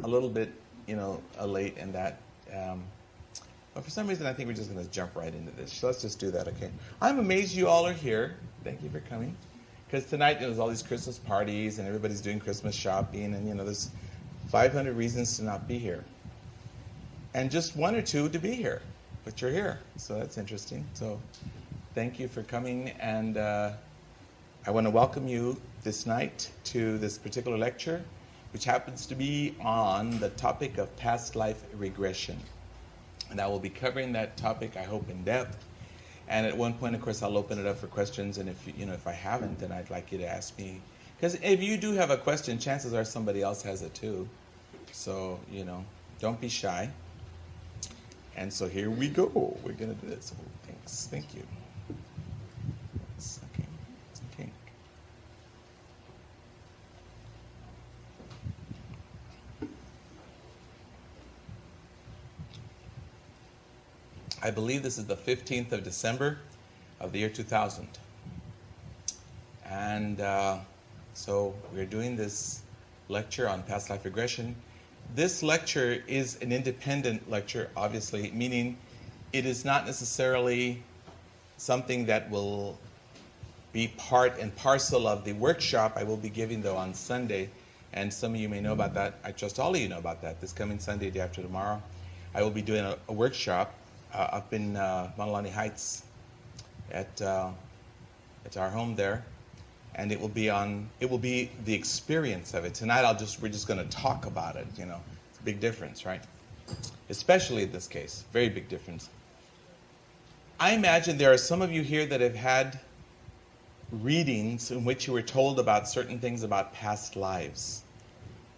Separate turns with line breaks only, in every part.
a little bit, late in that. But for some reason, I think we're just going to jump right into this. So let's just do that, okay? I'm amazed you all are here. Thank you for coming. Because tonight, there's all these Christmas parties, and everybody's doing Christmas shopping, and, there's 500 reasons to not be here. And just one or two to be here. But you're here, so that's interesting. So thank you for coming, and I want to welcome you this night to this particular lecture, which happens to be on the topic of past life regression. And I will be covering that topic, I hope, in depth. And at one point, of course, I'll open it up for questions. And if I haven't, then I'd like you to ask me. Because if you do have a question, chances are somebody else has it too. So, don't be shy. And so here we go. We're going to do this. Oh, thanks. Thank you. Okay. Okay. I believe this is the 15th of December of the year 2000. And so we're doing this lecture on past life regression. This lecture is an independent lecture, obviously, meaning it is not necessarily something that will be part and parcel of the workshop I will be giving, though, on Sunday. And some of you may know about that. I trust all of you know about that. This coming Sunday, day after tomorrow, I will be doing a workshop up in Maunalani Heights at our home there, and it will be the experience of it. Tonight we're just going to talk about it. It's a big difference, right? Especially in this case, very big difference. I imagine there are some of you here that have had readings in which you were told about certain things about past lives,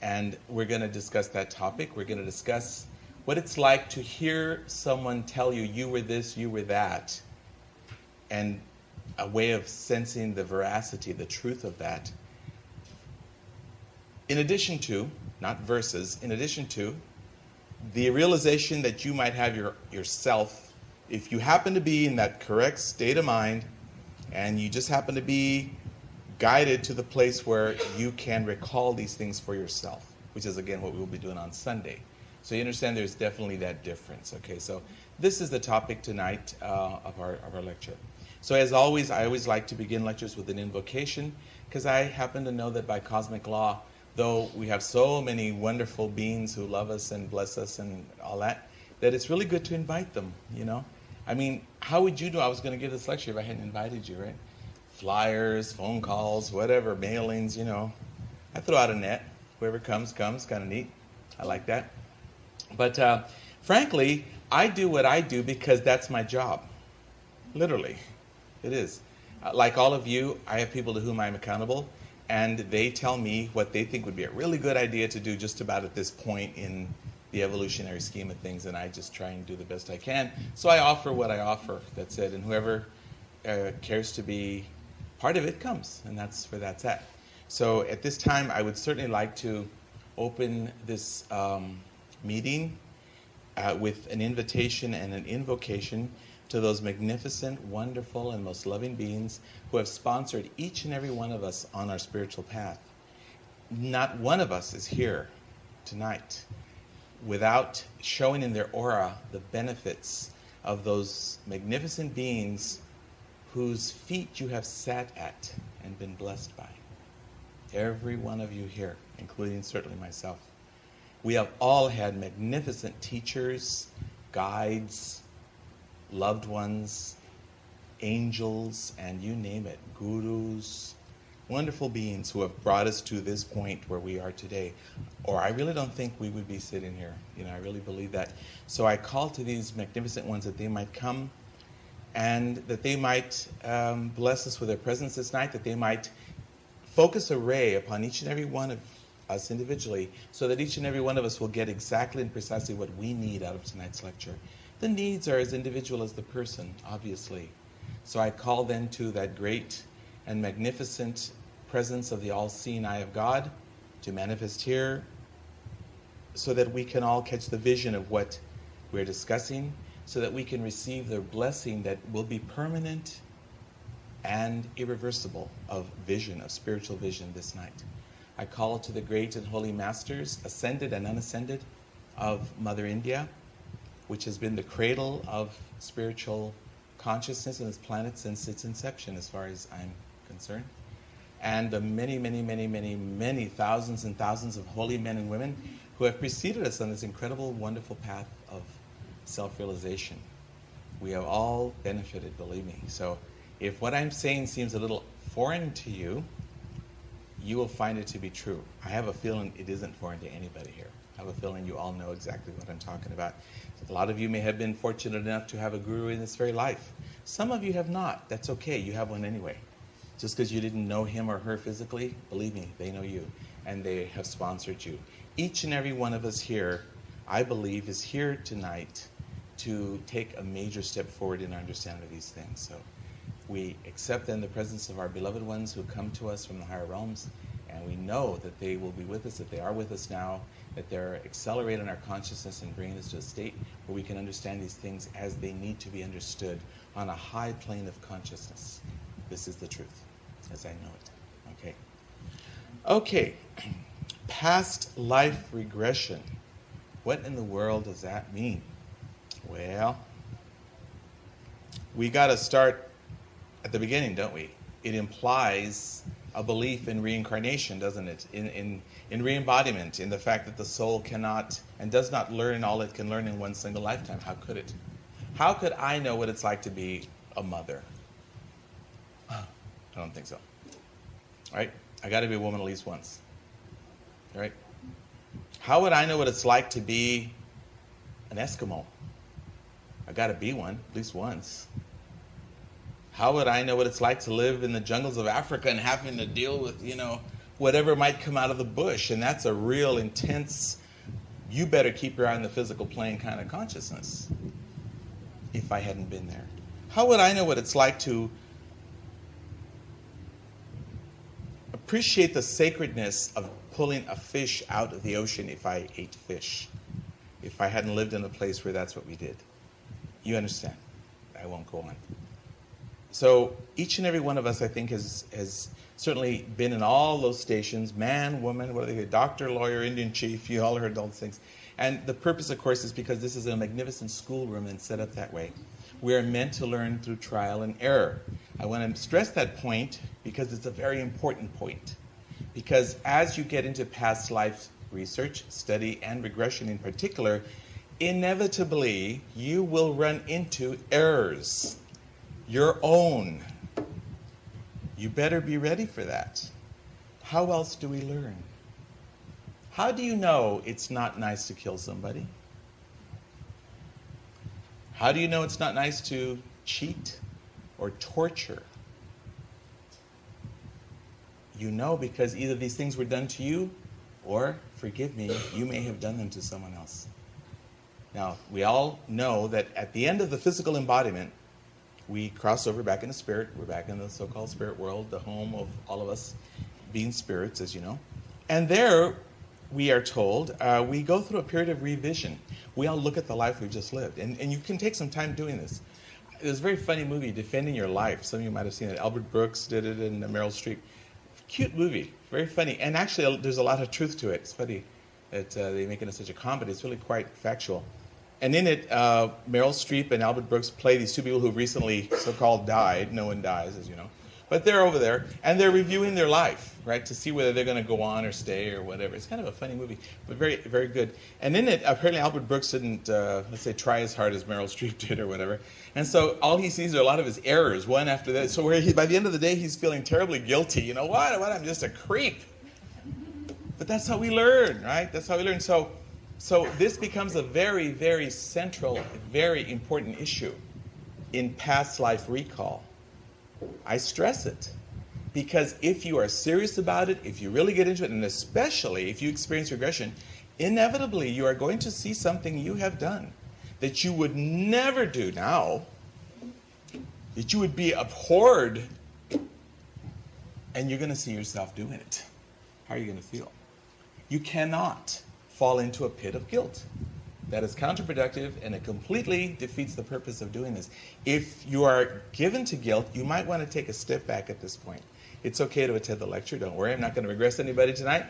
and we're going to discuss that topic. We're going to discuss what it's like to hear someone tell you, you were this, you were that, and a way of sensing the veracity, the truth of that. In addition to, not versus, in addition to, the realization that you might have yourself, if you happen to be in that correct state of mind, and you just happen to be guided to the place where you can recall these things for yourself, which is, again, what we will be doing on Sunday. So you understand there's definitely that difference. Okay, so this is the topic tonight of our lecture. So as always, I always like to begin lectures with an invocation, because I happen to know that by cosmic law, though we have so many wonderful beings who love us and bless us and all that, that it's really good to invite them, I mean, how would you know I was going to give this lecture if I hadn't invited you, right? Flyers, phone calls, whatever, mailings, I throw out a net. Whoever comes, kind of neat. I like that. But frankly, I do what I do because that's my job. Literally, it is. Like all of you, I have people to whom I'm accountable, and they tell me what they think would be a really good idea to do just about at this point in the evolutionary scheme of things, and I just try and do the best I can. So I offer what I offer, that's it, and whoever cares to be part of it comes, and that's where that's at. So at this time, I would certainly like to open this meeting with an invitation and an invocation to those magnificent, wonderful, and most loving beings who have sponsored each and every one of us on our spiritual path. Not one of us is here tonight without showing in their aura the benefits of those magnificent beings whose feet you have sat at and been blessed by. Every one of you here, including certainly myself. We have all had magnificent teachers, guides, loved ones, angels, and you name it, gurus, wonderful beings who have brought us to this point where we are today. Or I really don't think we would be sitting here. I really believe that. So I call to these magnificent ones that they might come and that they might bless us with their presence this night, that they might focus a ray upon each and every one of us individually, so that each and every one of us will get exactly and precisely what we need out of tonight's lecture. The needs are as individual as the person, obviously. So I call then to that great and magnificent presence of the all-seeing eye of God to manifest here, so that we can all catch the vision of what we're discussing, so that we can receive the blessing that will be permanent and irreversible of vision, of spiritual vision this night. I call to the great and holy masters, ascended and unascended, of Mother India, which has been the cradle of spiritual consciousness on this planet since its inception, as far as I'm concerned. And the many, many, many, many, many thousands and thousands of holy men and women who have preceded us on this incredible, wonderful path of self-realization. We have all benefited, believe me. So if what I'm saying seems a little foreign to you, you will find it to be true. I have a feeling it isn't foreign to anybody here. I have a feeling you all know exactly what I'm talking about. A lot of you may have been fortunate enough to have a guru in this very life. Some of you have not. That's okay. You have one anyway. Just because you didn't know him or her physically, believe me, they know you, and they have sponsored you. Each and every one of us here, I believe, is here tonight to take a major step forward in our understanding of these things. So we accept then the presence of our beloved ones who come to us from the higher realms, and we know that they will be with us, that they are with us now, that they're accelerating our consciousness and bringing us to a state where we can understand these things as they need to be understood on a high plane of consciousness. This is the truth, as I know it. Okay. Okay. Past life regression. What in the world does that mean? Well, we got to start at the beginning, don't we? It implies a belief in reincarnation, doesn't it? In re-embodiment, in the fact that the soul cannot and does not learn all it can learn in one single lifetime. How could it? How could I know what it's like to be a mother? I don't think so. All right? I got to be a woman at least once. All right? How would I know what it's like to be an Eskimo? I got to be one at least once. How would I know what it's like to live in the jungles of Africa and having to deal with, whatever might come out of the bush? And that's a real intense, you better keep your eye on the physical plane kind of consciousness if I hadn't been there. How would I know what it's like to appreciate the sacredness of pulling a fish out of the ocean if I ate fish, if I hadn't lived in a place where that's what we did? You understand. I won't go on. So each and every one of us, I think, has certainly been in all those stations, man, woman, what are they, doctor, lawyer, Indian chief, you all heard all those things. And the purpose, of course, is because this is a magnificent schoolroom and set up that way. We are meant to learn through trial and error. I want to stress that point because it's a very important point. Because as you get into past life research, study, and regression in particular, inevitably you will run into errors. Your own. You better be ready for that. How else do we learn? How do you know it's not nice to kill somebody? How do you know it's not nice to cheat or torture? You know because either these things were done to you or, forgive me, you may have done them to someone else. Now, we all know that at the end of the physical embodiment, we cross over back into spirit. We're back in the so-called spirit world, the home of all of us being spirits, as you know. And there, we are told, we go through a period of revision. We all look at the life we've just lived. And you can take some time doing this. There's a very funny movie, Defending Your Life. Some of you might have seen it. Albert Brooks did it, and Meryl Streep. Cute movie, very funny. And actually, there's a lot of truth to it. It's funny that they make it into such a comedy. It's really quite factual. And in it, Meryl Streep and Albert Brooks play these two people who recently so-called died. No one dies, as you know. But they're over there, and they're reviewing their life, right, to see whether they're going to go on or stay or whatever. It's kind of a funny movie, but very, very good. And in it, apparently Albert Brooks didn't, let's say, try as hard as Meryl Streep did or whatever. And so all he sees are a lot of his errors, one after that. So by the end of the day, he's feeling terribly guilty. You know, what? I'm just a creep. But that's how we learn, right? That's how we learn. So this becomes a very, very central, very important issue in past life recall. I stress it because if you are serious about it, if you really get into it, and especially if you experience regression, inevitably you are going to see something you have done that you would never do now, that you would be abhorred, and you're going to see yourself doing it. How are you going to feel? You cannot fall into a pit of guilt. That is counterproductive, and it completely defeats the purpose of doing this. If you are given to guilt, you might want to take a step back at this point. It's okay to attend the lecture. Don't worry. I'm not going to regress anybody tonight.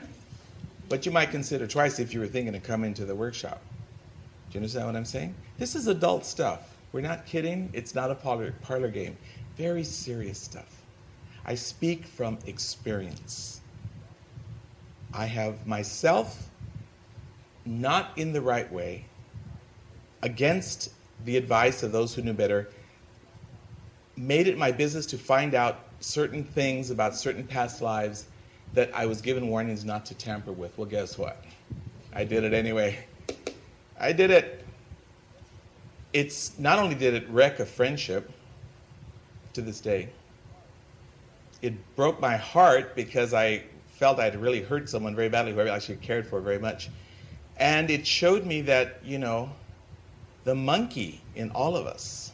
But you might consider twice if you were thinking of coming to the workshop. Do you understand what I'm saying? This is adult stuff. We're not kidding. It's not a parlor game. Very serious stuff. I speak from experience. I have myself, not in the right way, against the advice of those who knew better, made it my business to find out certain things about certain past lives that I was given warnings not to tamper with. Well, guess what? I did it anyway. I did it. It's not only did it wreck a friendship to this day, it broke my heart because I felt I'd really hurt someone very badly who I actually cared for very much. And it showed me that, the monkey in all of us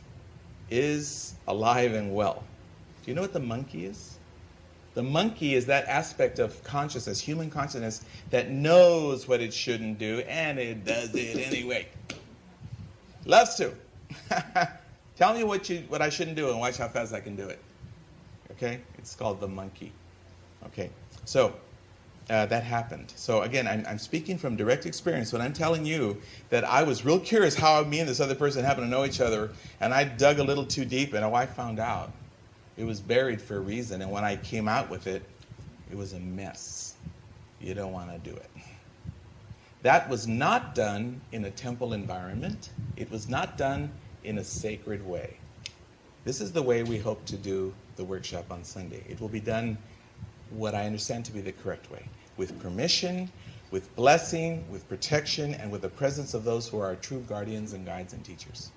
is alive and well. Do you know what the monkey is? The monkey is that aspect of consciousness, human consciousness, that knows what it shouldn't do, and it does it anyway. Loves to. Tell me what I shouldn't do and watch how fast I can do it. Okay? It's called the monkey. Okay? So, that happened. So again, I'm speaking from direct experience when I'm telling you that I was real curious how me and this other person happened to know each other, and I dug a little too deep, and I found out it was buried for a reason, and when I came out with it, it was a mess. You don't want to do it. That was not done in a temple environment. It was not done in a sacred way. This is the way we hope to do the workshop on Sunday. It will be done what I understand to be the correct way, with permission, with blessing, with protection, and with the presence of those who are our true guardians and guides and teachers.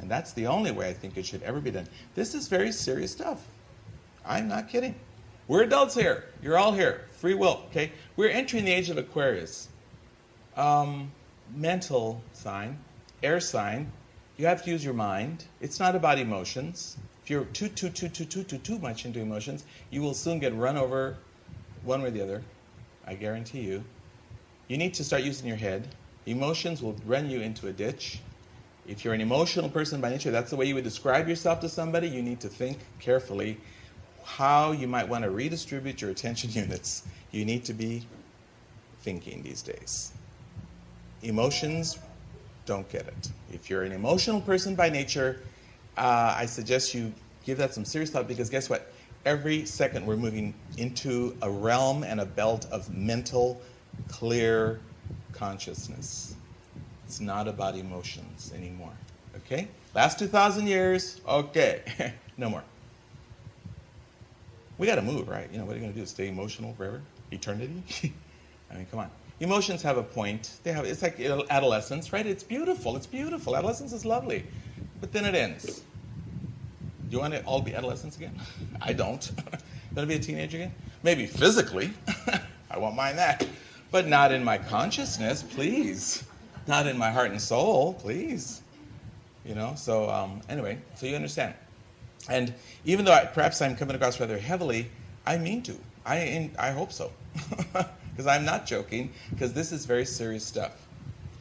And that's the only way I think it should ever be done. This is very serious stuff. I'm not kidding. We're adults here. You're all here. Free will, okay? We're entering the age of Aquarius. Mental sign, air sign. You have to use your mind. It's not about emotions. If you're too much into emotions, you will soon get run over one way or the other. I guarantee you. You need to start using your head. Emotions will run you into a ditch. If you're an emotional person by nature, that's the way you would describe yourself to somebody. You need to think carefully how you might want to redistribute your attention units. You need to be thinking these days. Emotions, don't get it. If you're an emotional person by nature, I suggest you give that some serious thought, because guess what? Every second we're moving into a realm and a belt of mental, clear consciousness. It's not about emotions anymore. Okay? Last 2,000 years, okay. No more. We got to move, right? What are you going to do? Stay emotional forever? Eternity? I mean, come on. Emotions have a point. It's like adolescence, right? It's beautiful. It's beautiful. Adolescence is lovely. But then it ends. Do you want to all be adolescents again? I don't. Want to be a teenager again? Maybe physically. I won't mind that. But not in my consciousness, please. Not in my heart and soul, please. So anyway, so you understand. And even though perhaps I'm coming across rather heavily, I mean to. I hope so. Because I'm not joking, because this is very serious stuff.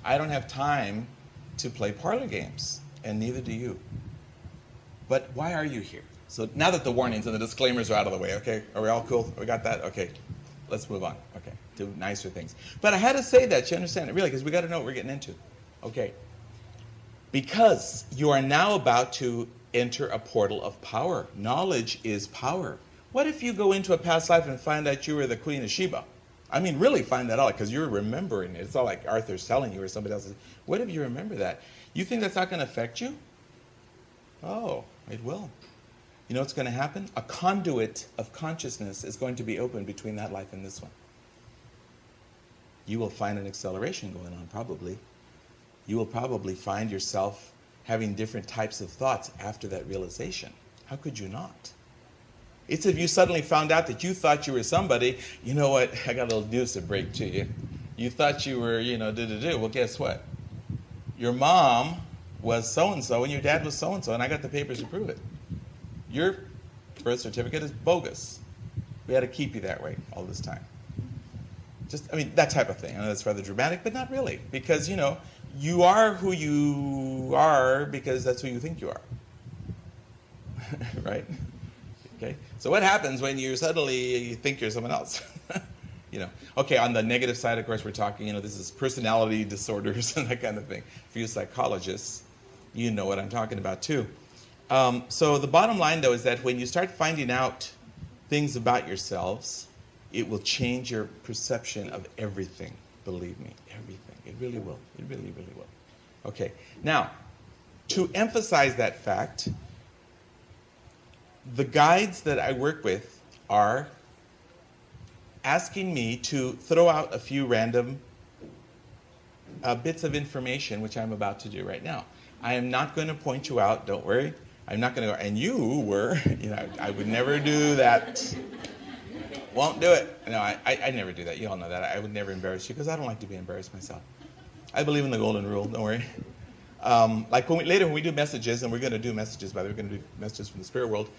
I don't have time to play parlor games, and neither do you. But why are you here? So now that the warnings and the disclaimers are out of the way, okay? Are we all cool? We got that? Okay. Let's move on, okay, to nicer things. But I had to say that, you understand it, really, because we got to know what we're getting into. Okay. Because you are now about to enter a portal of power. Knowledge is power. What if you go into a past life and find out you were the Queen of Sheba? I mean, really find that out, because you're remembering it. It's not like Arthur's telling you or somebody else. What if you remember that? You think that's not going to affect you? Oh, it will. You know what's going to happen? A conduit of consciousness is going to be opened between that life and this one. You will find an acceleration going on, probably. You will probably find yourself having different types of thoughts after that realization. How could you not? It's if you suddenly found out that you thought you were somebody. You know what? I got a little news to break to you. You thought you were, Well, guess what? Your mom was so-and-so and your dad was so-and-so, and I got the papers to prove it. Your birth certificate is bogus. We had to keep you that way all this time. That type of thing. I know that's rather dramatic, but not really. Because, you are who you are because that's who you think you are. Right? Okay? So what happens when you suddenly think you're someone else? Okay, on the negative side, of course, we're talking, this is personality disorders and that kind of thing. For you psychologists, you know what I'm talking about too. So the bottom line, though, is that when you start finding out things about yourselves, it will change your perception of everything. Believe me, everything. It really will. It really, really will. Okay, now, to emphasize that fact, the guides that I work with are asking me to throw out a few random bits of information, which I'm about to do right now. I am not going to point you out, don't worry. I'm not going to go, and you were, I would never do that. Won't do it. No, I never do that. You all know that. I would never embarrass you because I don't like to be embarrassed myself. I believe in the golden rule, don't worry. Like later when we do messages, and we're going to do messages, by the way, we're going to do messages from the spirit world,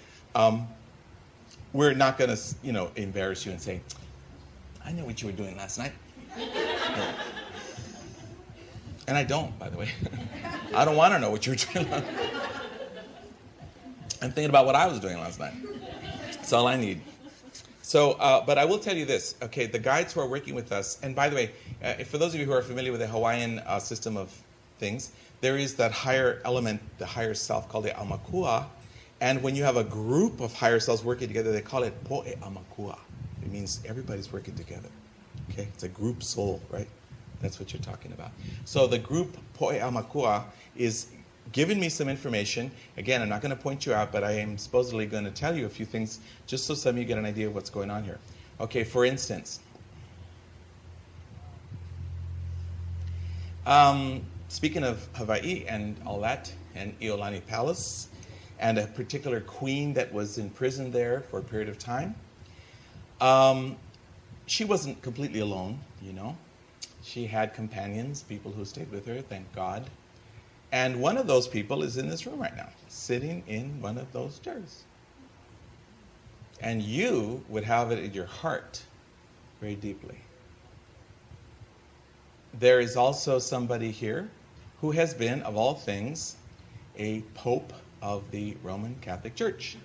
we're not going to, embarrass you and say, I know what you were doing last night. No. And I don't, by the way. I don't want to know what you were doing last night. I'm thinking about what I was doing last night. That's all I need. So, but I will tell you this, okay, the guides who are working with us, and by the way, for those of you who are familiar with the Hawaiian system of things, there is that higher element, the higher self, called the Amakua, and when you have a group of higher selves working together, they call it Poe Amakua. It means everybody's working together, okay? It's a group soul, right? That's what you're talking about. So the group Poe Amakua is giving me some information. Again, I'm not going to point you out, but I am supposedly going to tell you a few things just so some of you get an idea of what's going on here. Okay, for instance, speaking of Hawaii and all that, and Iolani Palace, and a particular queen that was imprisoned there for a period of time, she wasn't completely alone, She had companions, people who stayed with her, thank God. And one of those people is in this room right now, sitting in one of those chairs. And you would have it in your heart very deeply. There is also somebody here who has been, of all things, a Pope of the Roman Catholic Church.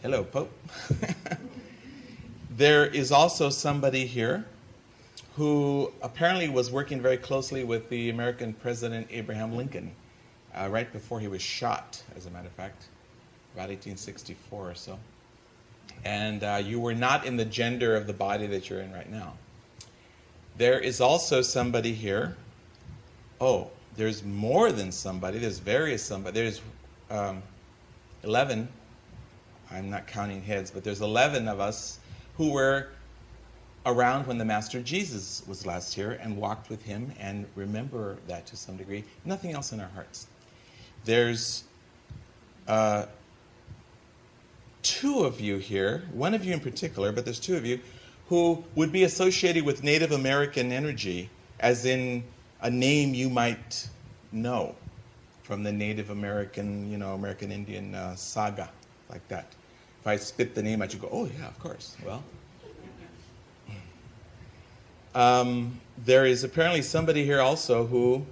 Hello, Pope. There is also somebody here who apparently was working very closely with the American President Abraham Lincoln right before he was shot, as a matter of fact, about 1864 or so. And you were not in the gender of the body that you're in right now. There is also somebody here. Oh, there's more than somebody. There's various somebody. There's 11. I'm not counting heads, but there's 11 of us who were around when the Master Jesus was last here and walked with him and remember that to some degree. Nothing else in our hearts. There's 2 of you here, one of you in particular, but there's 2 of you, who would be associated with Native American energy, as in a name you might know from the Native American, American Indian saga, like that. If I spit the name out, you go, oh yeah, of course. Well, there is apparently somebody here also who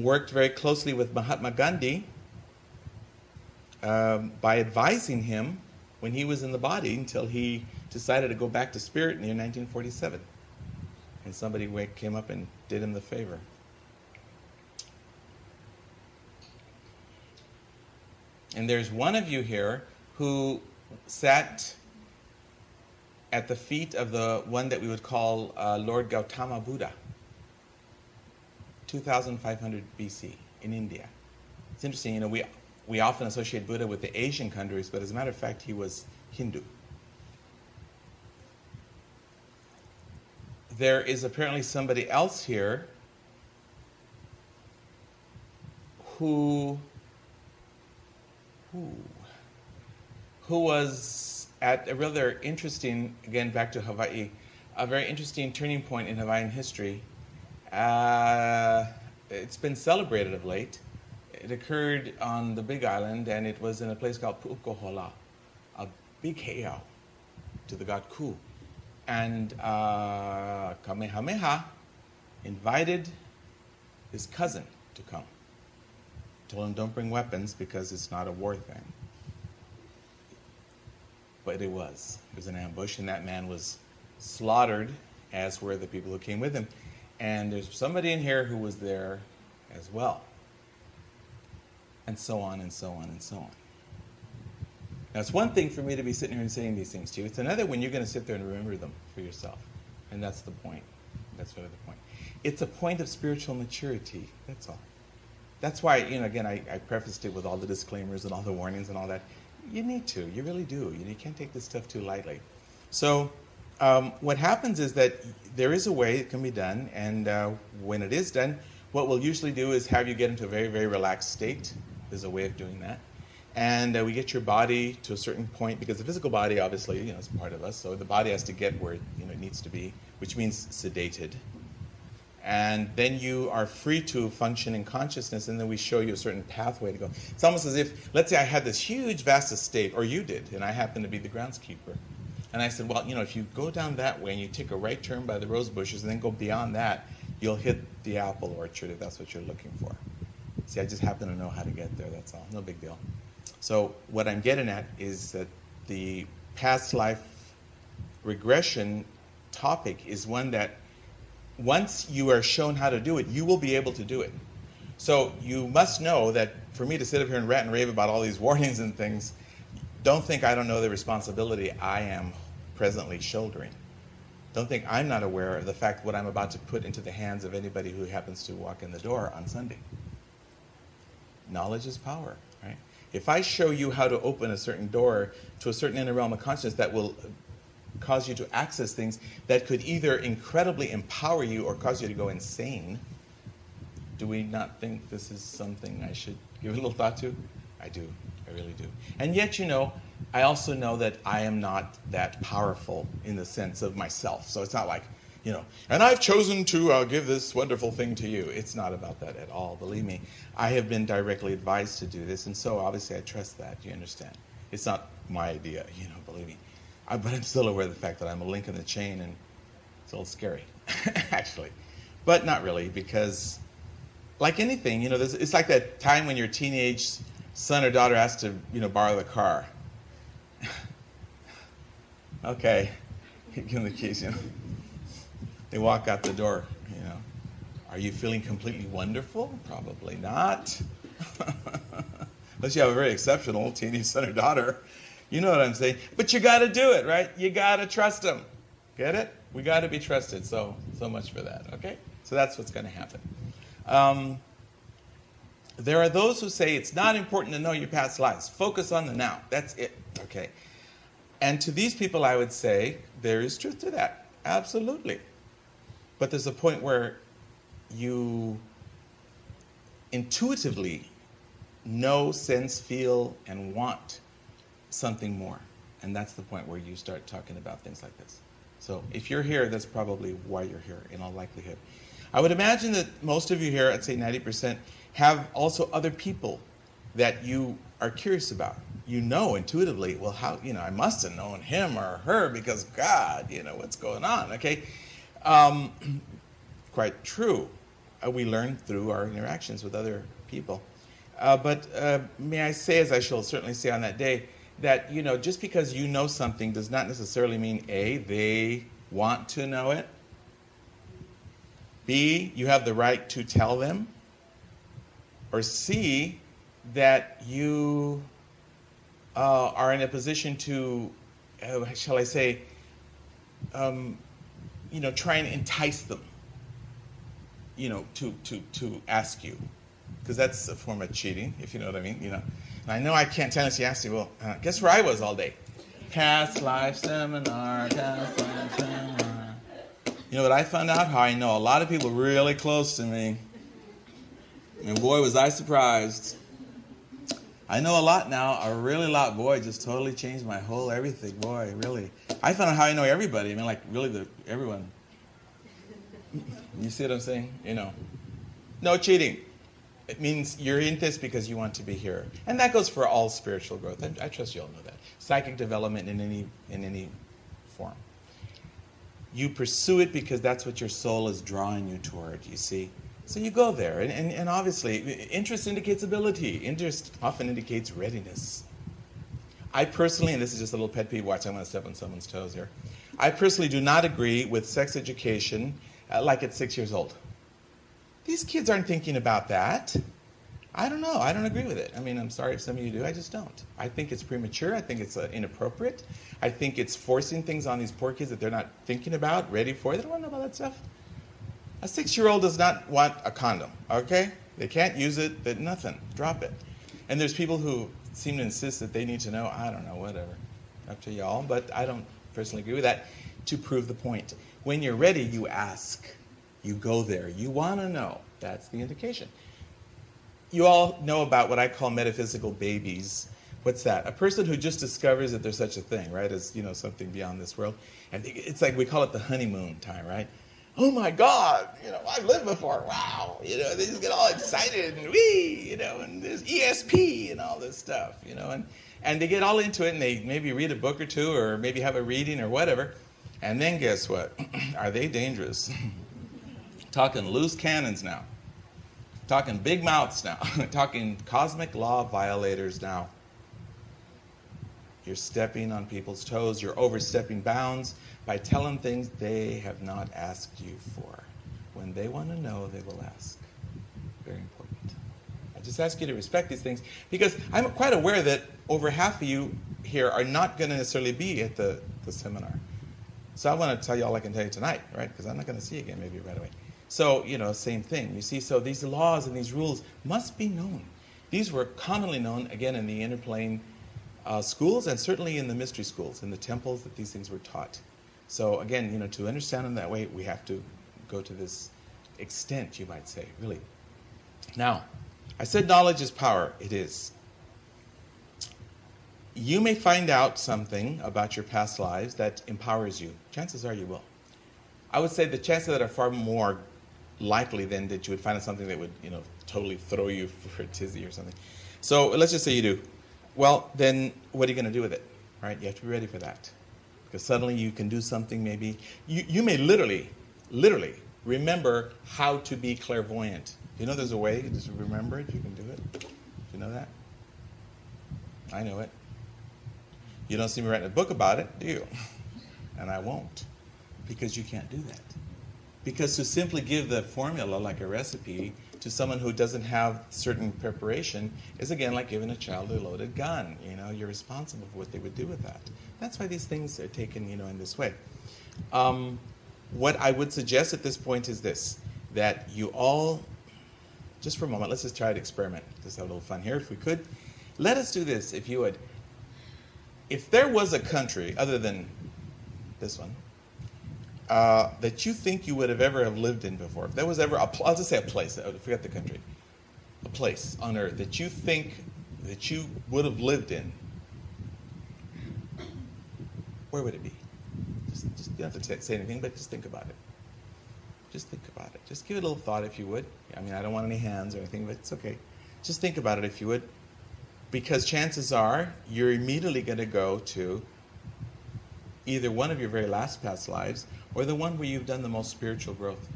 worked very closely with Mahatma Gandhi by advising him when he was in the body until he decided to go back to spirit in the year 1947. And somebody came up and did him the favor. And there's one of you here who sat at the feet of the one that we would call Lord Gautama Buddha, 2500 BC in India. It's interesting, we often associate Buddha with the Asian countries, but as a matter of fact, he was Hindu. There is apparently somebody else here who was at a rather interesting, again, back to Hawaii, a very interesting turning point in Hawaiian history. It's been celebrated of late. It occurred on the Big Island, and it was in a place called Pu'ukohola, a big heiau to the god Ku. And Kamehameha invited his cousin to come. Told him, don't bring weapons because it's not a war thing. But it was an ambush, and that man was slaughtered, as were the people who came with him. And there's somebody in here who was there as well. And so on and so on and so on. Now, it's one thing for me to be sitting here and saying these things to you. It's another when you're going to sit there and remember them for yourself. And that's the point. That's really the point. It's a point of spiritual maturity. That's all. That's why, again, I prefaced it with all the disclaimers and all the warnings and all that. You need to. You really do. You can't take this stuff too lightly. So what happens is that there is a way it can be done. And when it is done, what we'll usually do is have you get into a very, very relaxed state. There's a way of doing that. And we get your body to a certain point, because the physical body, obviously, is part of us. So the body has to get where it needs to be, which means sedated. And then you are free to function in consciousness, and then we show you a certain pathway to go. It's almost as if, let's say I had this huge, vast estate, or you did, and I happen to be the groundskeeper. And I said, well, if you go down that way and you take a right turn by the rose bushes and then go beyond that, you'll hit the apple orchard if that's what you're looking for. See, I just happen to know how to get there, that's all. No big deal. So what I'm getting at is that the past life regression topic is one that once you are shown how to do it, you will be able to do it. So you must know that for me to sit up here and rant and rave about all these warnings and things, don't think I don't know the responsibility I am presently shouldering. Don't think I'm not aware of the fact what I'm about to put into the hands of anybody who happens to walk in the door on Sunday. Knowledge is power, right? If I show you how to open a certain door to a certain inner realm of consciousness that will cause you to access things that could either incredibly empower you or cause you to go insane, do we not think this is something I should give a little thought to? I do. I really do. And yet, I also know that I am not that powerful in the sense of myself. So it's not like, and I've chosen to give this wonderful thing to you. It's not about that at all, believe me. I have been directly advised to do this, and so obviously I trust that, you understand. It's not my idea, believe me. But I'm still aware of the fact that I'm a link in the chain, and it's a little scary, actually. But not really, because like anything, it's like that time when your teenage son or daughter asks to, borrow the car. Okay, give them the keys, They walk out the door, Are you feeling completely wonderful? Probably not. Unless you have a very exceptional teenage son or daughter. You know what I'm saying? But you got to do it, right? You got to trust them. Get it? We got to be trusted. So much for that, okay? So that's what's going to happen. There are those who say it's not important to know your past lives. Focus on the now. That's it, okay? And to these people, I would say there is truth to that. Absolutely. But there's a point where you intuitively know, sense, feel, and want something more. And that's the point where you start talking about things like this. So if you're here, that's probably why you're here, in all likelihood. I would imagine that most of you here, I'd say 90%, have also other people that you are curious about. You know intuitively, well, how, I must have known him or her because God, what's going on, okay? Quite true. We learn through our interactions with other people. But may I say, as I shall certainly say on that day, that, just because you know something does not necessarily mean, A, they want to know it. B, you have the right to tell them. Or C, that you are in a position to, shall I say, try and entice them, to ask you. Because that's a form of cheating, if you know what I mean, And I know I can't tell unless you ask me, well, guess where I was all day? Past life seminar, past life seminar. You know what I found out? How I know a lot of people really close to me. And boy, was I surprised. I know a lot now, a really lot. Boy, it just totally changed my whole everything. Boy, really. I found out how I know everybody. I mean, like, really, everyone. You see what I'm saying? No cheating. It means you're in this because you want to be here. And that goes for all spiritual growth. I trust you all know that. Psychic development in any form. You pursue it because that's what your soul is drawing you toward, you see. So you go there. And obviously, interest indicates ability. Interest often indicates readiness. I personally, and this is just a little pet peeve, watch, I'm going to step on someone's toes here. I personally do not agree with sex education like at 6 years old. These kids aren't thinking about that. I don't know. I don't agree with it. I mean, I'm sorry if some of you do. I just don't. I think it's premature. I think it's inappropriate. I think it's forcing things on these poor kids that they're not thinking about, ready for. They don't want to know about that stuff. A 6-year-old does not want a condom, okay? They can't use it, but nothing. Drop it. And there's people who seem to insist that they need to know. I don't know, whatever. Up to y'all, but I don't personally agree with that. To prove the point. When you're ready, you ask. You go there. You want to know. That's the indication. You all know about what I call metaphysical babies. What's that? A person who just discovers that there's such a thing, right? As, something beyond this world. And it's like we call it the honeymoon time, right? Oh my God, I've lived before. Wow, they just get all excited and and there's ESP and all this stuff, and they get all into it and they maybe read a book or two or maybe have a reading or whatever. And then guess what? Are they dangerous? Talking loose cannons now. Talking big mouths now. Talking cosmic law violators now. You're stepping on people's toes. You're overstepping bounds by telling things they have not asked you for. When they want to know, they will ask. Very important. I just ask you to respect these things because I'm quite aware that over half of you here are not going to necessarily be at the seminar. So I want to tell you all I can tell you tonight, right? Because I'm not going to see you again maybe right away. So, same thing. You see, so these laws and these rules must be known. These were commonly known, again, in the interplane schools and certainly in the mystery schools, in the temples that these things were taught. So again, to understand them that way, we have to go to this extent, you might say, really. Now, I said knowledge is power. It is. You may find out something about your past lives that empowers you. Chances are you will. I would say the chances of that are far more likely than that you would find out something that would, totally throw you for a tizzy or something. So let's just say you do. Well, then what are you going to do with it, right? You have to be ready for that. Because suddenly you can do something maybe. You may literally remember how to be clairvoyant. There's a way, just remember it, you can do it. Do you know that? I know it. You don't see me writing a book about it, do you? And I won't. Because you can't do that. Because to simply give the formula like a recipe to someone who doesn't have certain preparation is again like giving a child a loaded gun. You're responsible for what they would do with that. That's why these things are taken, in this way. What I would suggest at this point is this, that you all, just for a moment, let's just try to experiment. Just have a little fun here if we could. Let us do this, if you would. If there was a country, other than this one, that you think you would have ever have lived in before, if there was ever, I'll just say a place, forget the country, a place on earth that you think that you would have lived in, where would it be? Just you don't have to say anything, but just think about it. Just think about it. Just give it a little thought if you would. I mean, I don't want any hands or anything, but it's okay. Just think about it if you would. Because chances are you're immediately going to go to either one of your very last past lives or the one where you've done the most spiritual growth.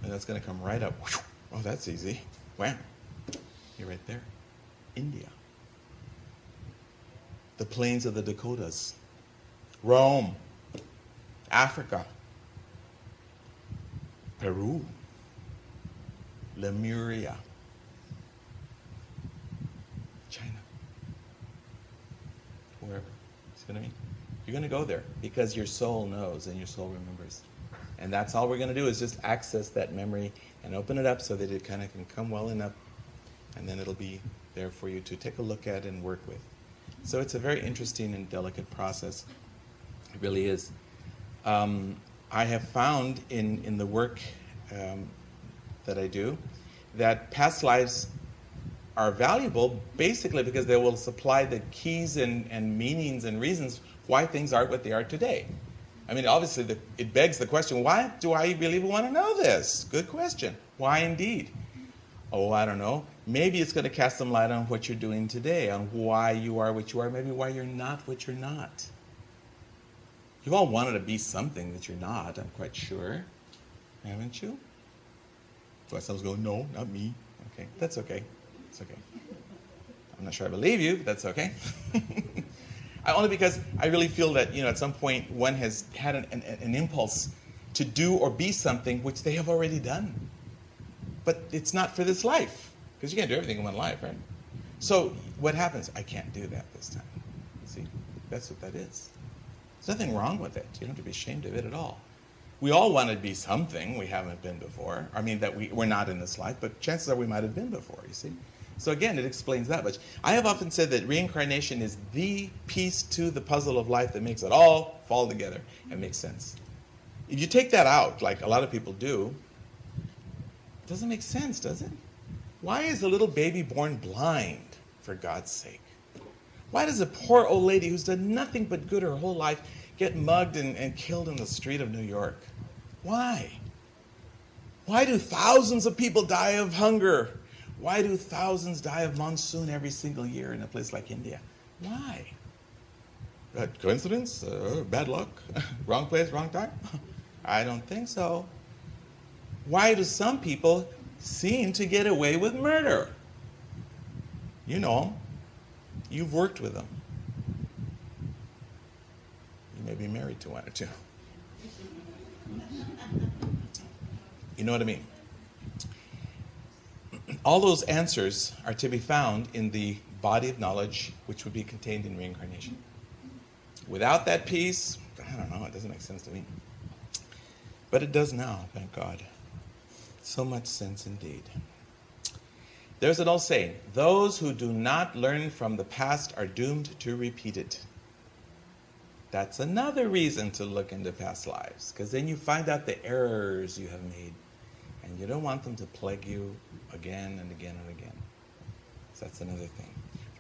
And that's going to come right up. Oh, that's easy. Wham. You're right there. India. The plains of the Dakotas. Rome. Africa. Peru. Lemuria. China. Wherever. See what I mean? You're going to go there because your soul knows and your soul remembers. And that's all we're going to do is just access that memory and open it up so that it kind of can come well enough, and then it'll be there for you to take a look at and work with. So it's a very interesting and delicate process. It really is. I have found in the work that I do that past lives are valuable basically because they will supply the keys and meanings and reasons why things aren't what they are today. I mean, obviously, it begs the question, why do I really want to know this? Good question. Why indeed? Oh, I don't know. Maybe it's going to cast some light on what you're doing today, on why you are what you are, maybe why you're not what you're not. You've all wanted to be something that you're not, I'm quite sure. Haven't you? So someone's going, no, not me. Okay, that's okay. It's okay. I'm not sure I believe you, but that's okay. Only because I really feel that, at some point one has had an impulse to do or be something which they have already done. But it's not for this life, because you can't do everything in one life, right? So what happens? I can't do that this time. See, that's what that is. There's nothing wrong with it. You don't have to be ashamed of it at all. We all want to be something we haven't been before. I mean, that we're not in this life, but chances are we might have been before, you see? So again, it explains that much. I have often said that reincarnation is the piece to the puzzle of life that makes it all fall together and make sense. If you take that out, like a lot of people do, it doesn't make sense, does it? Why is a little baby born blind, for God's sake? Why does a poor old lady who's done nothing but good her whole life get mugged and killed in the street of New York? Why? Why do thousands of people die of hunger? Why do thousands die of monsoon every single year in a place like India? Why? Coincidence? Bad luck? Wrong place, wrong time? I don't think so. Why do some people seem to get away with murder? You know them. You've worked with them. You may be married to one or two. You know what I mean? All those answers are to be found in the body of knowledge which would be contained in reincarnation. Without that piece, I don't know, it doesn't make sense to me. But it does now, thank God. So much sense indeed. There's an old saying, those who do not learn from the past are doomed to repeat it. That's another reason to look into past lives, because then you find out the errors you have made, and you don't want them to plague you again and again and again. So that's another thing.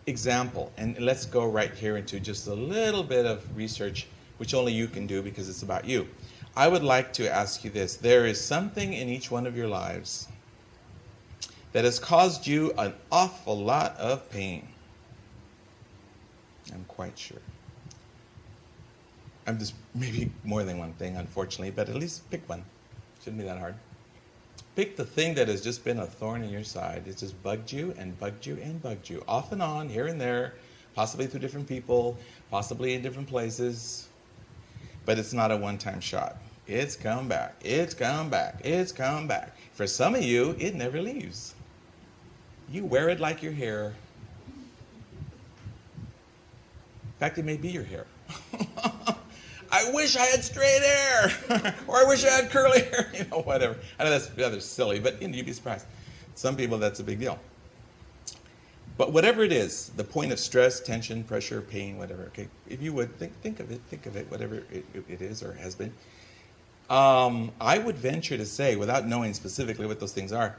Example, and let's go right here into just a little bit of research, which only you can do because it's about you. I would like to ask you this. There is something in each one of your lives that has caused you an awful lot of pain. I'm quite sure. I'm just maybe more than one thing, unfortunately, but at least pick one. Shouldn't be that hard. Pick the thing that has just been a thorn in your side. It's just bugged you and bugged you and bugged you, off and on, here and there, possibly through different people, possibly in different places. But it's not a one-time shot. It's come back. It's come back. It's come back. For some of you, it never leaves. You wear it like your hair. In fact, it may be your hair. I wish I had straight hair, or I wish I had curly hair, whatever. I know that's rather silly, but you'd be surprised. Some people, that's a big deal. But whatever it is, the point of stress, tension, pressure, pain, whatever, okay, if you would, think of it, whatever it is or has been. I would venture to say, without knowing specifically what those things are,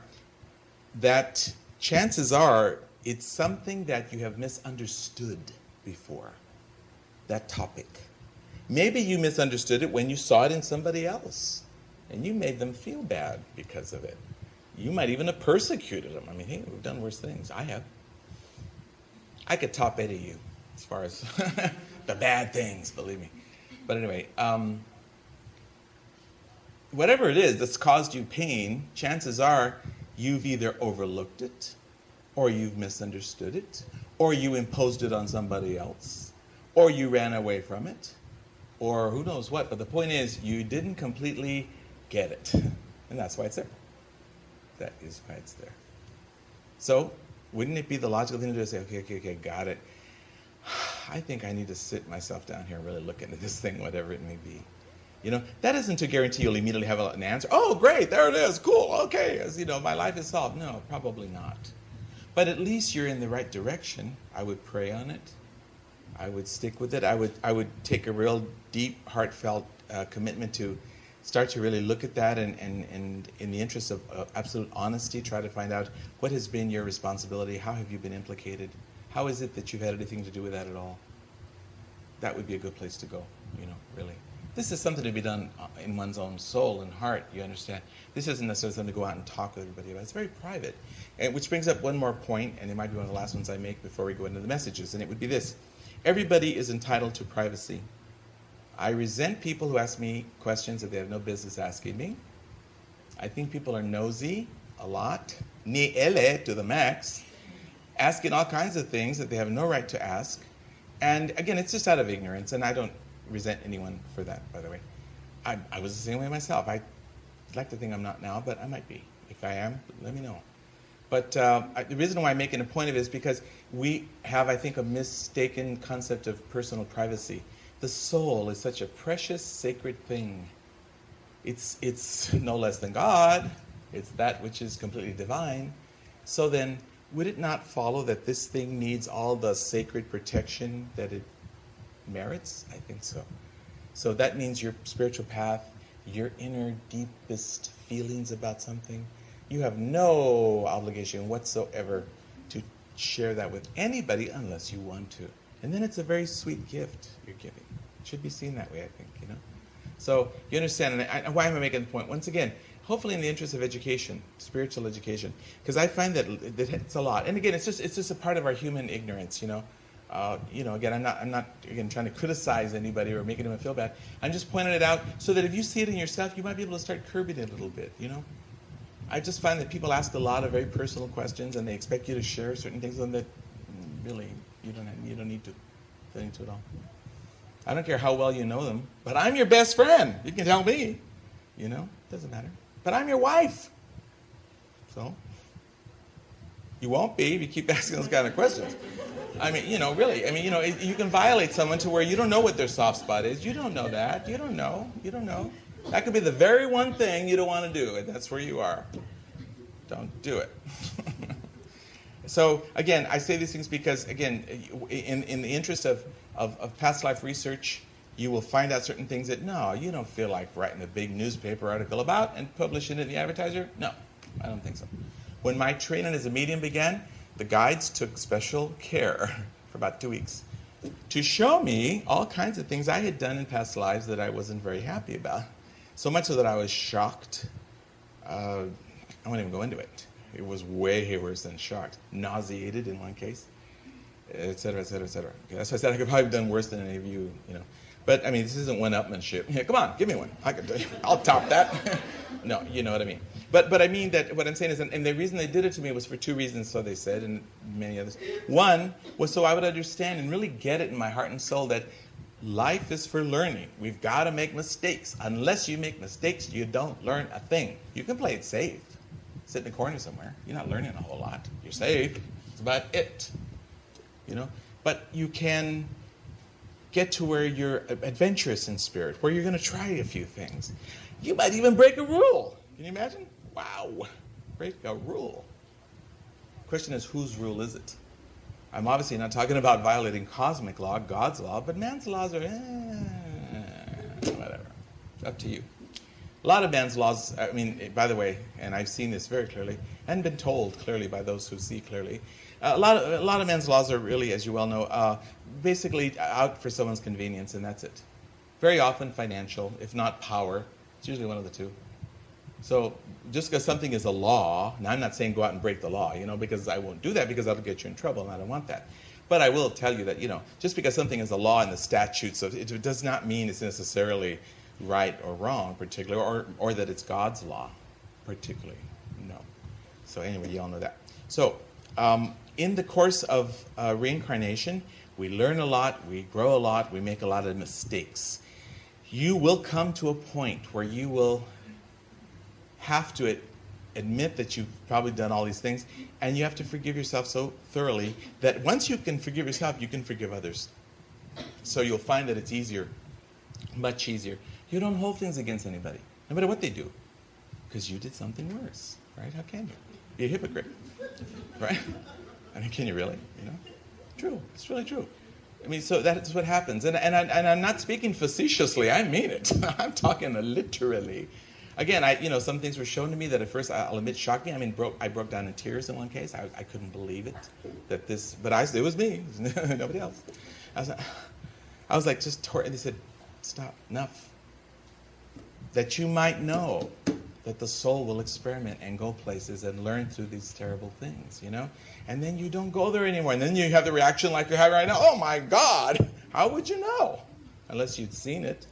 that chances are it's something that you have misunderstood before, that topic. Maybe you misunderstood it when you saw it in somebody else, and you made them feel bad because of it. You might even have persecuted them. I mean, hey, we've done worse things. I have. I could top any of you as far as the bad things, believe me. But anyway, whatever it is that's caused you pain, chances are you've either overlooked it, or you've misunderstood it, or you imposed it on somebody else, or you ran away from it, or who knows what. But the point is, you didn't completely get it. And that's why it's there. That is why it's there. So, wouldn't it be the logical thing to do is say, okay, got it. I think I need to sit myself down here and really look into this thing, whatever it may be. That isn't to guarantee you'll immediately have an answer. Oh, great, there it is, cool, okay, as my life is solved. No, probably not. But at least you're in the right direction. I would pray on it. I would stick with it. I would take a real deep, heartfelt commitment to start to really look at that and in the interest of absolute honesty, try to find out what has been your responsibility, how have you been implicated, how is it that you've had anything to do with that at all. That would be a good place to go, really. This is something to be done in one's own soul and heart, you understand. This isn't necessarily something to go out and talk with everybody about. It's very private. And which brings up one more point, and it might be one of the last ones I make before we go into the messages, and it would be this. Everybody is entitled to privacy. I resent people who ask me questions that they have no business asking me. I think people are nosy a lot, ni ele to the max, asking all kinds of things that they have no right to ask. And again, it's just out of ignorance, and I don't resent anyone for that, by the way. I was the same way myself. I'd like to think I'm not now, but I might be. If I am, let me know. But the reason why I'm making a point of it is because we have, I think, a mistaken concept of personal privacy. The soul is such a precious, sacred thing. It's no less than God. It's that which is completely divine. So then, would it not follow that this thing needs all the sacred protection that it merits? I think so. So that means your spiritual path, your inner deepest feelings about something, you have no obligation whatsoever to share that with anybody unless you want to. And then it's a very sweet gift you're giving. It should be seen that way, I think, you know. So you understand, and why am I making the point? Once again, hopefully in the interest of education, spiritual education, because I find that it's a lot. And again, it's just a part of our human ignorance, you know. Again, I'm not again trying to criticize anybody or making them feel bad. I'm just pointing it out so that if you see it in yourself, you might be able to start curbing it a little bit, you know. I just find that people ask a lot of very personal questions, and they expect you to share certain things on that really you don't need to. Don't need to at all. I don't care how well you know them, but I'm your best friend. You can tell me, you know, doesn't matter. But I'm your wife, so you won't be if you keep asking those kind of questions. I mean, you know, really. I mean, you know, you can violate someone to where you don't know what their soft spot is. You don't know that. You don't know. You don't know. That could be the very one thing you don't want to do, and that's where you are. Don't do it. So, again, I say these things because, again, in the interest of past life research, you will find out certain things that, no, you don't feel like writing a big newspaper article about and publishing it in the Advertiser. No, I don't think so. When my training as a medium began, the guides took special care for about 2 weeks to show me all kinds of things I had done in past lives that I wasn't very happy about. So much so that I was shocked. I won't even go into it. It was way worse than shocked. Nauseated in one case, et cetera, et cetera, et cetera. Okay, that's why I said I could probably have done worse than any of you, you know. But, I mean, this isn't one-upmanship. Yeah, come on, give me one. I can tell you. I'll top that. No, you know what I mean. But I mean that what I'm saying is, and the reason they did it to me was for 2 reasons, so they said, and many others. One was so I would understand and really get it in my heart and soul that life is for learning. We've got to make mistakes. Unless you make mistakes, you don't learn a thing. You can play it safe. Sit in a corner somewhere. You're not learning a whole lot. You're safe. It's about it. You know? But you can get to where you're adventurous in spirit, where you're going to try a few things. You might even break a rule. Can you imagine? Wow. Break a rule. The question is, whose rule is it? I'm obviously not talking about violating cosmic law, God's law, but man's laws are, whatever. It's up to you. A lot of man's laws, I mean, by the way, and I've seen this very clearly, and been told clearly by those who see clearly, a lot of man's laws are really, as you well know, basically out for someone's convenience, and that's it. Very often financial, if not power. It's usually one of the two. So just because something is a law, and I'm not saying go out and break the law, you know, because I won't do that because that'll get you in trouble, and I don't want that. But I will tell you that, you know, just because something is a law in the statutes, it does not mean it's necessarily right or wrong, particularly, or that it's God's law, particularly. No. So anyway, you all know that. So in the course of reincarnation, we learn a lot, we grow a lot, we make a lot of mistakes. You will come to a point where you will have to admit that you've probably done all these things, and you have to forgive yourself so thoroughly that once you can forgive yourself, you can forgive others. So you'll find that it's easier, much easier. You don't hold things against anybody, no matter what they do, because you did something worse, right? How can you? Be a hypocrite, right? I mean, can you really? You know, true. It's really true. I mean, so that's what happens, and I'm not speaking facetiously. I mean it. I'm talking literally. Again, some things were shown to me that at first, I'll admit, shocked me. I mean, I broke down in tears in one case. I couldn't believe it. But it was me. It was nobody else. I was like, just tore. And they said, stop, enough. That you might know that the soul will experiment and go places and learn through these terrible things, you know? And then you don't go there anymore. And then you have the reaction like you're having right now. Oh, my God. How would you know? Unless you'd seen it,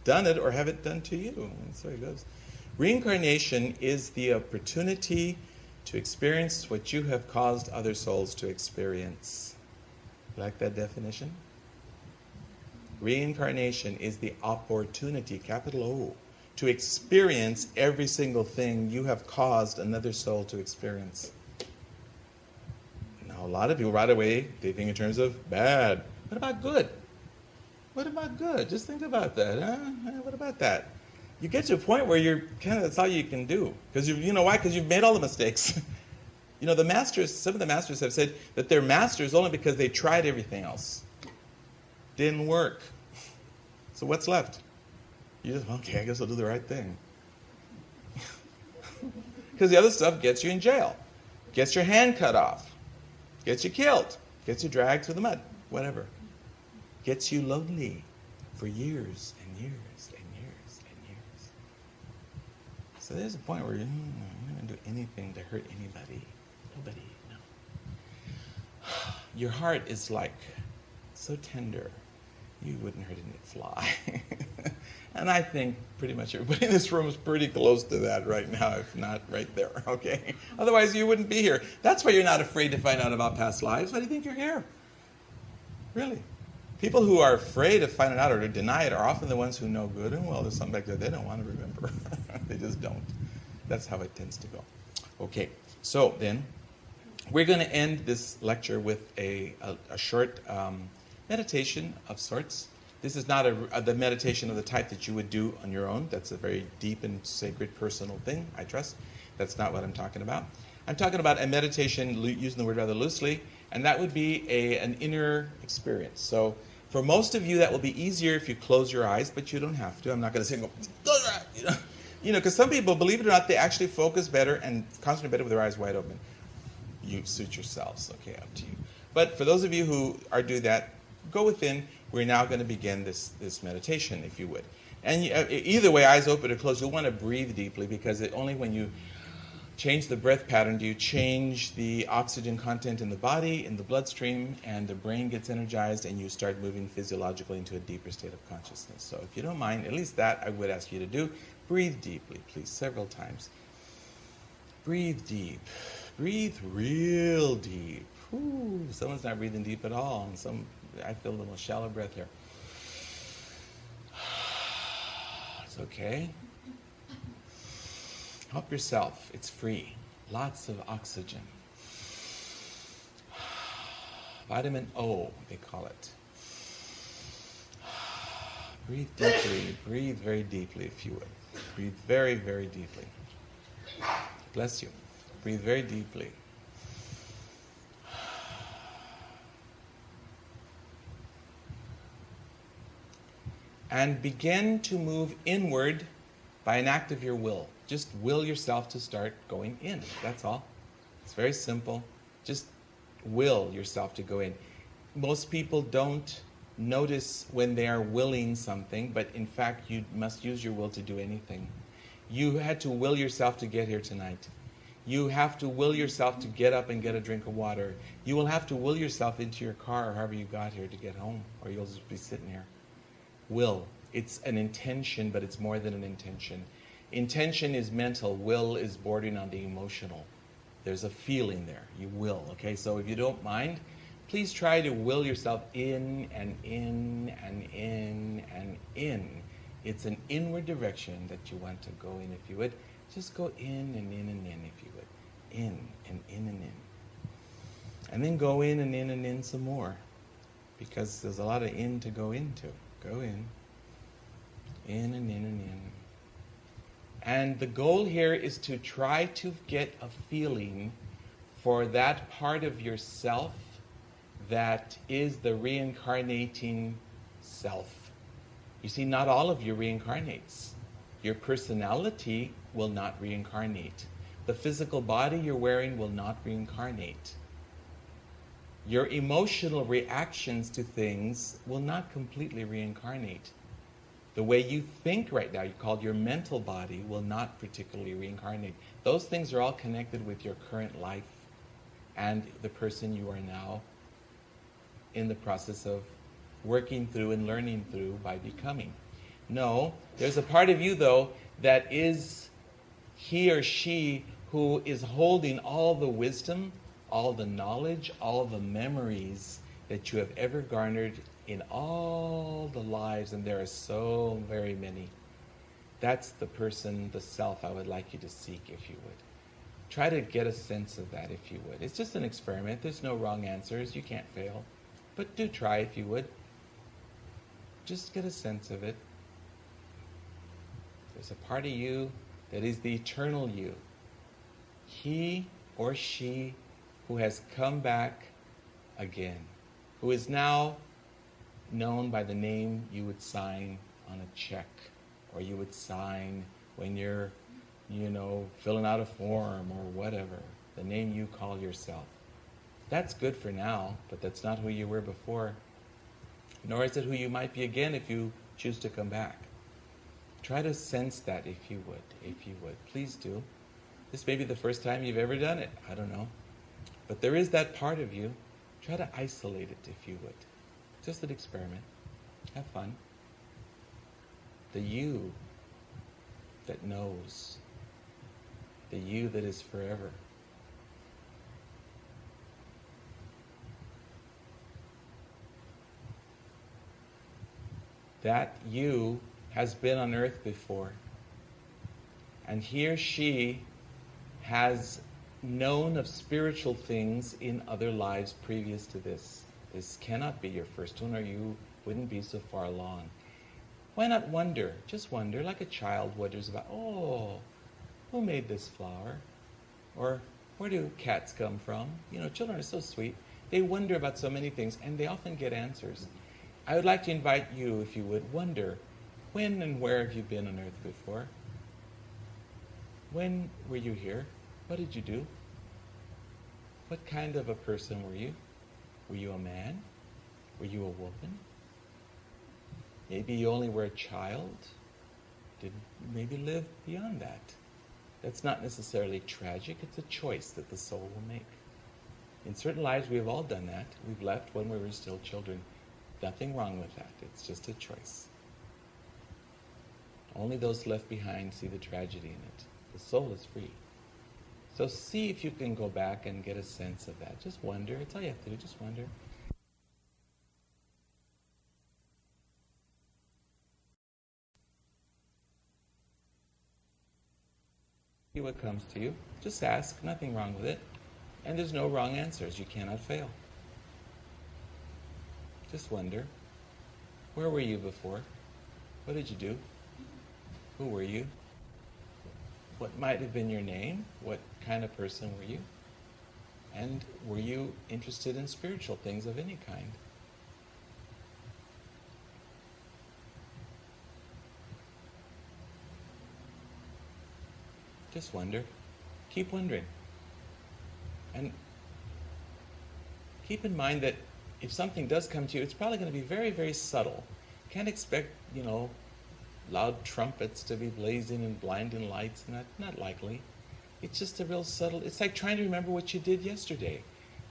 done it, or have it done to you. And so it goes. Reincarnation is the opportunity to experience what you have caused other souls to experience. Like that definition? Reincarnation is the opportunity, capital O, to experience every single thing you have caused another soul to experience. Now, a lot of people right away, they think in terms of bad. What about good? What about good? Just think about that. Huh? What about that? You get to a point where you're kind of, that's all you can do. Because you know why? Because you've made all the mistakes. You know, the masters, some of the masters have said that they're masters only because they tried everything else. Didn't work. So what's left? You just, okay, I guess I'll do the right thing. Because the other stuff gets you in jail. Gets your hand cut off. Gets you killed. Gets you dragged through the mud. Whatever. Gets you lonely for years and years and years and years. So there's a point where I'm not going to do anything to hurt anybody. Nobody, no. Your heart is like so tender, you wouldn't hurt any fly. And I think pretty much everybody in this room is pretty close to that right now, if not right there, okay? Otherwise you wouldn't be here. That's why you're not afraid to find out about past lives. Why do you think you're here? Really. People who are afraid of finding out or to deny it are often the ones who know good and well there's something back there they don't want to remember. They just don't. That's how it tends to go. Okay, so then we're going to end this lecture with a short meditation of sorts. This is not the meditation of the type that you would do on your own. That's a very deep and sacred personal thing, I trust. That's not what I'm talking about. I'm talking about a meditation, using the word rather loosely, and that would be an inner experience. So for most of you, that will be easier if you close your eyes, but you don't have to. I'm not going to say, close your eyes, because some people, believe it or not, they actually focus better and concentrate better with their eyes wide open. You suit yourselves, okay, up to you. But for those of you who are doing that, go within. We're now going to begin this meditation, if you would. And either way, eyes open or closed, you'll want to breathe deeply, because only when you change the breath pattern do you change the oxygen content in the body, in the bloodstream, and the brain gets energized, and you start moving physiologically into a deeper state of consciousness. So if you don't mind, at least that I would ask you to do. Breathe deeply, please, several times. Breathe deep. Breathe real deep. Ooh, someone's not breathing deep at all, and I feel a little shallow breath here. It's okay. Help yourself. It's free. Lots of oxygen. Vitamin O, they call it. Breathe deeply. Breathe very deeply, if you would. Breathe very, very deeply. Bless you. Breathe very deeply. And begin to move inward by an act of your will. Just will yourself to start going in. That's all. It's very simple. Just will yourself to go in. Most people don't notice when they are willing something, but in fact, you must use your will to do anything. You had to will yourself to get here tonight. You have to will yourself to get up and get a drink of water. You will have to will yourself into your car or however you got here to get home, or you'll just be sitting here. Will. It's an intention, but it's more than an intention. Intention is mental. Will is bordering on the emotional. There's a feeling there. You will. Okay, so if you don't mind, please try to will yourself in and in and in and in. It's an inward direction that you want to go in, if you would. Just go in and in and in, if you would. In and in and in. And then go in and in and in some more, because there's a lot of in to go into. Go in and in and in. And the goal here is to try to get a feeling for that part of yourself that is the reincarnating self. You see, not all of you reincarnates. Your personality will not reincarnate. The physical body you're wearing will not reincarnate. Your emotional reactions to things will not completely reincarnate. The way you think right now, you called your mental body, will not particularly reincarnate. Those things are all connected with your current life and the person you are now in the process of working through and learning through by becoming. No, there's a part of you, though, that is he or she who is holding all the wisdom, all the knowledge, all the memories that you have ever garnered in all the lives, and there are so very many. That's the person, the self I would like you to seek, if you would. Try to get a sense of that, if you would. It's just an experiment. There's no wrong answers. You can't fail. But do try, if you would. Just get a sense of it. There's a part of you that is the eternal you. He or she who has come back again, who is now known by the name you would sign on a check, or you would sign when you're, filling out a form or whatever, the name you call yourself. That's good for now, but that's not who you were before, nor is it who you might be again if you choose to come back. Try to sense that, if you would. Please do. This may be the first time you've ever done it. I don't know. But there is that part of you. Try to isolate it, if you would. Just an experiment. Have fun. The you that knows. The you that is forever. That you has been on earth before. And he or she has known of spiritual things in other lives previous to this. This cannot be your first one, or you wouldn't be so far along. Why not wonder? Just wonder, like a child wonders about, who made this flower? Or where do cats come from? Children are so sweet. They wonder about so many things, and they often get answers. I would like to invite you, if you would, wonder, when and where have you been on earth before? When were you here? What did you do? What kind of a person were you? Were you a man? Were you a woman? Maybe you only were a child. Did maybe live beyond that. That's not necessarily tragic. It's a choice that the soul will make. In certain lives, we have all done that. We've left when we were still children. Nothing wrong with that. It's just a choice. Only those left behind see the tragedy in it. The soul is free. So see if you can go back and get a sense of that. Just wonder. It's all you have to do. Just wonder. See what comes to you. Just ask. Nothing wrong with it. And there's no wrong answers. You cannot fail. Just wonder. Where were you before? What did you do? Who were you? What might have been your name? What kind of person were you? And were you interested in spiritual things of any kind? Just wonder. Keep wondering. And keep in mind that if something does come to you, it's probably going to be very, very subtle. Can't expect, loud trumpets to be blazing and blinding lights. Not likely. It's just a real subtle. It's like trying to remember what you did yesterday.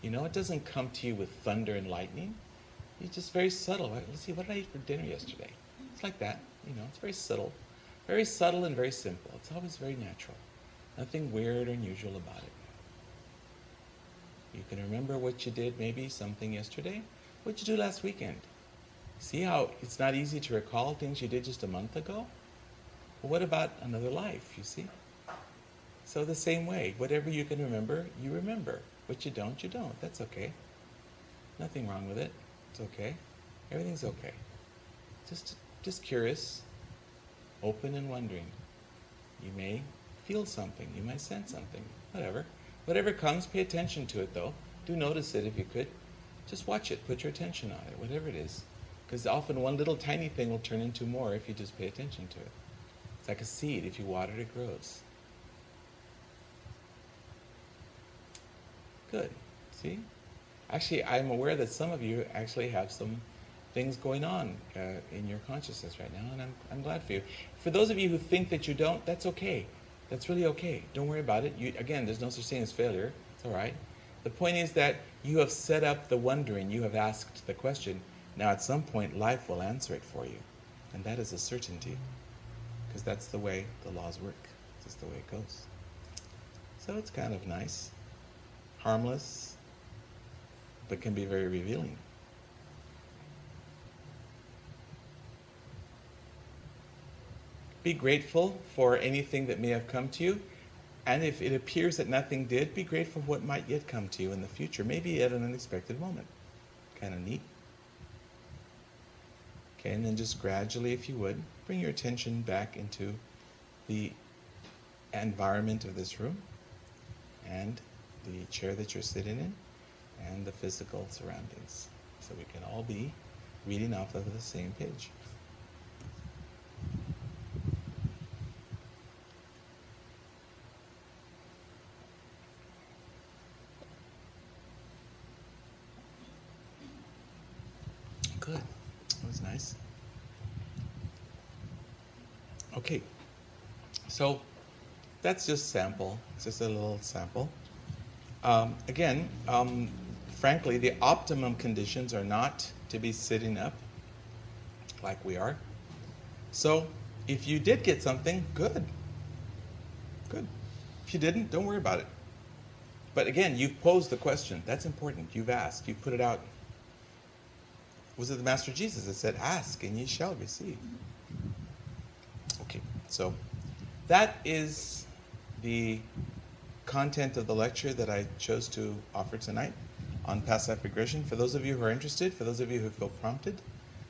It doesn't come to you with thunder and lightning. It's just very subtle. Right? Let's see, what did I eat for dinner yesterday? It's like that. It's very subtle. Very subtle and very simple. It's always very natural. Nothing weird or unusual about it. You can remember what you did, maybe something yesterday. What did you do last weekend? See how it's not easy to recall things you did just a month ago? Well, what about another life, you see? So the same way, whatever you can remember, you remember. What you don't, you don't. That's okay. Nothing wrong with it. It's okay. Everything's okay. Just curious, open and wondering. You may feel something. You might sense something. Whatever. Whatever comes, pay attention to it, though. Do notice it if you could. Just watch it. Put your attention on it, whatever it is. Because often one little tiny thing will turn into more if you just pay attention to it. It's like a seed. If you water it, it grows. Good. See? Actually, I'm aware that some of you actually have some things going on in your consciousness right now, and I'm glad for you. For those of you who think that you don't, that's okay. That's really okay. Don't worry about it. Again, there's no such thing as failure. It's all right. The point is that you have set up the wondering. You have asked the question. Now, at some point, life will answer it for you. And that is a certainty. Because that's the way the laws work. That's just the way it goes. So it's kind of nice, harmless, but can be very revealing. Be grateful for anything that may have come to you. And if it appears that nothing did, be grateful for what might yet come to you in the future, maybe at an unexpected moment. Kind of neat. Okay, and then just gradually, if you would, bring your attention back into the environment of this room and the chair that you're sitting in and the physical surroundings, so we can all be reading off of the same page. Good. That was nice. Okay. So that's just sample. It's just a little sample. Again, frankly, the optimum conditions are not to be sitting up like we are. So if you did get something, good. Good. If you didn't, don't worry about it. But again, you've posed the question. That's important. You've asked. You've put it out. Was it the Master Jesus that said, ask and ye shall receive? Okay, so that is the content of the lecture that I chose to offer tonight on past life regression. For those of you who are interested, for those of you who feel prompted,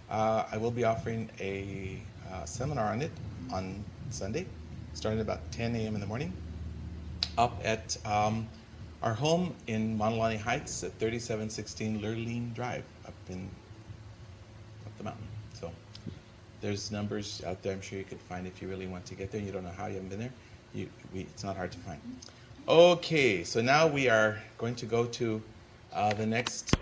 I will be offering a seminar on it on Sunday, starting at about 10 a.m. in the morning, up at our home in Montalani Heights at 3716 Lurleen Drive, up the mountain. So there's numbers out there I'm sure you could find if you really want to get there. You don't know how, you haven't been there. It's not hard to find. Okay, so now we are going to go to the next